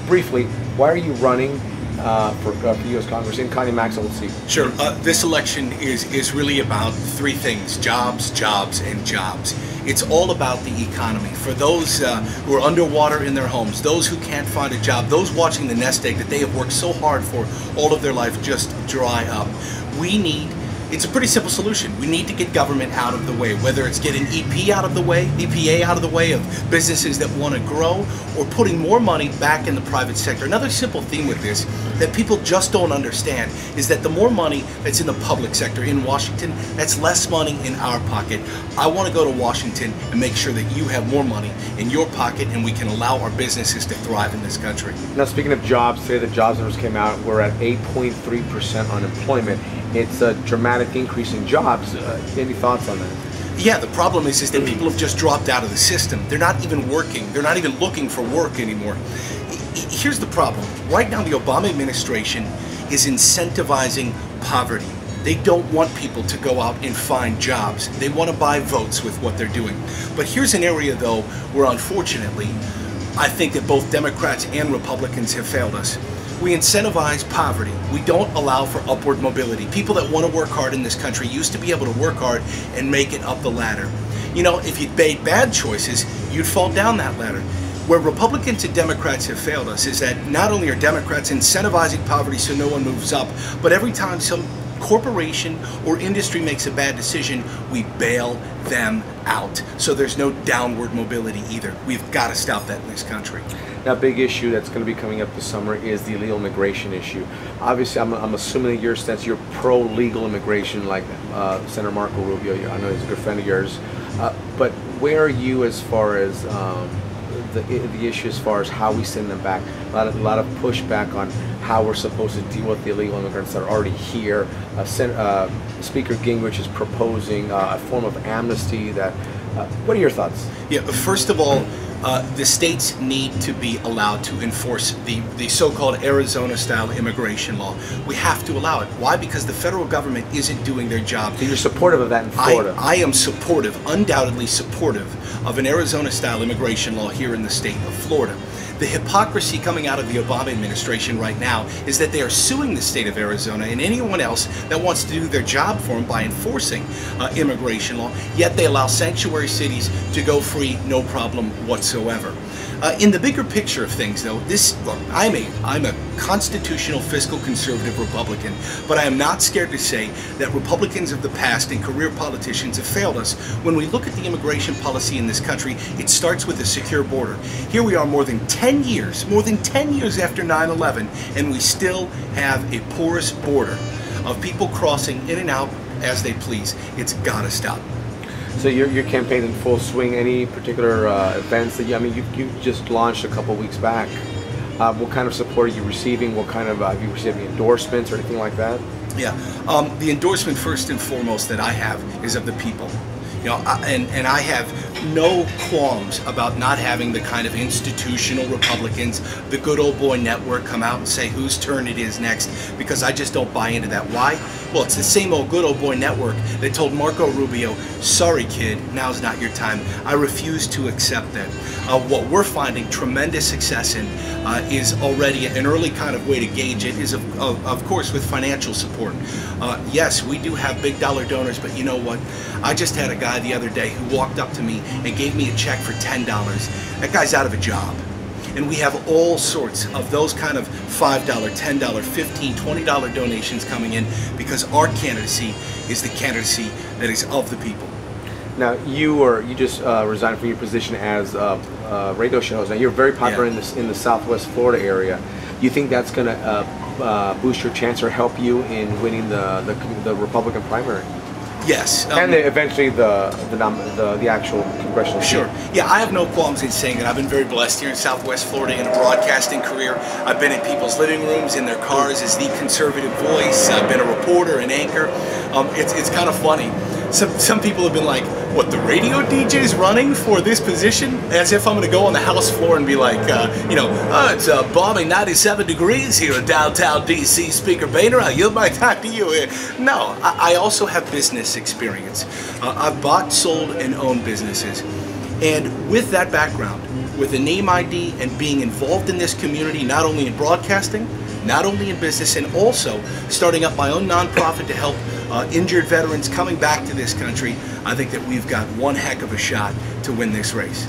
briefly, why are you running for U.S. Congress in Connie Max? Let's see. Sure. This election is really about three things: jobs, jobs, and jobs. It's all about the economy. For those who are underwater in their homes, those who can't find a job, those watching the nest egg that they have worked so hard for all of their life just dry up. It's a pretty simple solution. We need to get government out of the way, whether it's getting EPA out of the way of businesses that want to grow, or putting more money back in the private sector. Another simple theme with this that people just don't understand is that the more money that's in the public sector in Washington, that's less money in our pocket. I want to go to Washington and make sure that you have more money in your pocket and we can allow our businesses to thrive in this country. Now, speaking of jobs, today the jobs numbers came out. We're at 8.3% unemployment. It's a dramatic increase in jobs. Any thoughts on that? Yeah, the problem is that people have just dropped out of the system. They're not even working. They're not even looking for work anymore. Here's the problem. Right now, the Obama administration is incentivizing poverty. They don't want people to go out and find jobs. They want to buy votes with what they're doing. But here's an area, though, where unfortunately, I think that both Democrats and Republicans have failed us. We incentivize poverty. We don't allow for upward mobility. People that want to work hard in this country used to be able to work hard and make it up the ladder. You know, if you'd made bad choices, you'd fall down that ladder. Where Republicans and Democrats have failed us is that not only are Democrats incentivizing poverty so no one moves up, but every time some corporation or industry makes a bad decision, we bail them out. So there's no downward mobility either. We've got to stop that in this country. Now, a big issue that's going to be coming up this summer is the illegal immigration issue. Obviously, I'm assuming that you're pro-legal immigration, like Senator Marco Rubio. I know he's a good friend of yours. But where are you as far as the issue as far as how we send them back? A lot of pushback on how we're supposed to deal with the illegal immigrants that are already here. Speaker Gingrich is proposing a form of amnesty. What are your thoughts? Yeah, first of all, the states need to be allowed to enforce the so-called Arizona-style immigration law. We have to allow it. Why? Because the federal government isn't doing their job. So you're supportive of that in Florida? I am supportive, undoubtedly supportive, of an Arizona-style immigration law here in the state of Florida. The hypocrisy coming out of the Obama administration right now is that they are suing the state of Arizona and anyone else that wants to do their job for them by enforcing immigration law, yet they allow sanctuary cities to go free, no problem whatsoever. In the bigger picture of things, though, I'm a constitutional fiscal conservative Republican, but I am not scared to say that Republicans of the past and career politicians have failed us. When we look at the immigration policy in this country, it starts with a secure border. Here we are more than 10 years after 9/11, and we still have a porous border of people crossing in and out as they please. It's got to stop. So your campaign in full swing. Any particular events that you just launched a couple weeks back? What kind of support are you receiving? What kind of have you received any endorsements or anything like that? Yeah, the endorsement first and foremost that I have is of the people. You know, and I have no qualms about not having the kind of institutional Republicans, the good old boy network, come out and say whose turn it is next, because I just don't buy into that. Why? Well, it's the same old good old boy network that told Marco Rubio, sorry kid, now's not your time. I refuse to accept that. What we're finding tremendous success in is already an early kind of way to gauge it is, of course, with financial support. Yes, we do have big dollar donors, but you know what? I just had a guy the other day who walked up to me and gave me a check for $10. That guy's out of a job. And we have all sorts of those kind of $5, $10, $15, $20 donations coming in because our candidacy is the candidacy that is of the people. Now, you just resigned from your position as radio show host. Now, you're very popular in the Southwest Florida area. You think that's going to boost your chance or help you in winning the Republican primary? Yes. And eventually the actual congressional seat. Sure. Yeah, I have no qualms in saying that I've been very blessed here in Southwest Florida in a broadcasting career. I've been in people's living rooms, in their cars as the conservative voice. I've been a reporter, an anchor. It's kind of funny. Some people have been like, what, the radio DJ's running for this position? As if I'm going to go on the House floor and be like, it's a balmy 97 degrees here in downtown D.C., Speaker Boehner. I yield my time to you here. No, I also have business experience. I've bought, sold, and owned businesses. And with that background, with a name ID and being involved in this community, not only in broadcasting, not only in business, and also starting up my own nonprofit to help injured veterans coming back to this country, I think that we've got one heck of a shot to win this race.